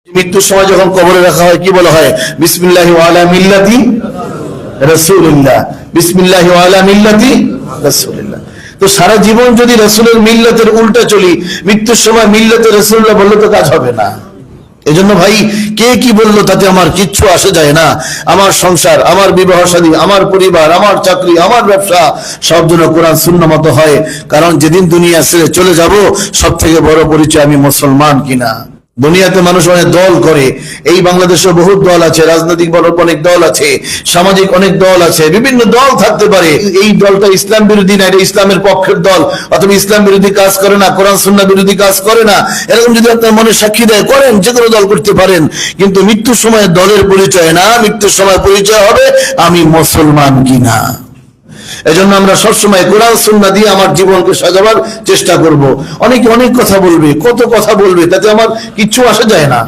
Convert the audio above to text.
মৃত্যুর সময় যখন কবরে রাখা হয় কি বলা হয়? বিসমিল্লাহি ওয়া আলা মিল্লাতি রাসূলিল্লাহ, বিসমিল্লাহি ওয়া আলা মিল্লাতি রাসূলিল্লাহ। তো সারা জীবন যদি রাসূলের মিল্লাতের উল্টা চলি, মৃত্যুর সময় মিল্লাতে রাসূলুল্লাহ বললে তো কাজ হবে না। এজন্য ভাই, কে কি বললো তাতে আমার কিচ্ছু আসে যায় না। আমার সংসার, আমার বিবাহ শাদী, আমার পরিবার, আমার চাকরি, আমার ব্যবসা সব যেন কোরআন সুন্নাহ মতো হয়। কারণ যেদিন দুনিয়া ছেড়ে চলে যাব, সব থেকে বড় পরিচয় আমি মুসলমান কিনা। দুনিয়াতে মানুষ অনেক দল করে, এই বাংলাদেশে বহু দল আছে, রাজনৈতিক অনেক দল আছে, সামাজিক অনেক দল আছে, বিভিন্ন দল থাকতে পারে। এই দলটা ইসলাম বিরোধী না, এটা ইসলামের পক্ষের দল, অথবা ইসলাম বিরোধী কাজ করে না, কোরআন সুন্নাহ বিরোধী কাজ করে না। এরকম যদি আপনার মনে সাক্ষী দেয়, করেন, যে কোনো দল করতে পারেন, কিন্তু মৃত্যুর সময় দলের পরিচয় না, মৃত্যুর সময় পরিচয় হবে আমি মুসলমান কিনা। এজন্য আমরা সবসময় কোরআন সুন্নাহ দিয়ে আমার জীবনকে সাজাবার চেষ্টা করব। অনেকে অনেক কথা বলবে, কত কথা বলবে, তাতে আমার কিচ্ছু আসে যায় না।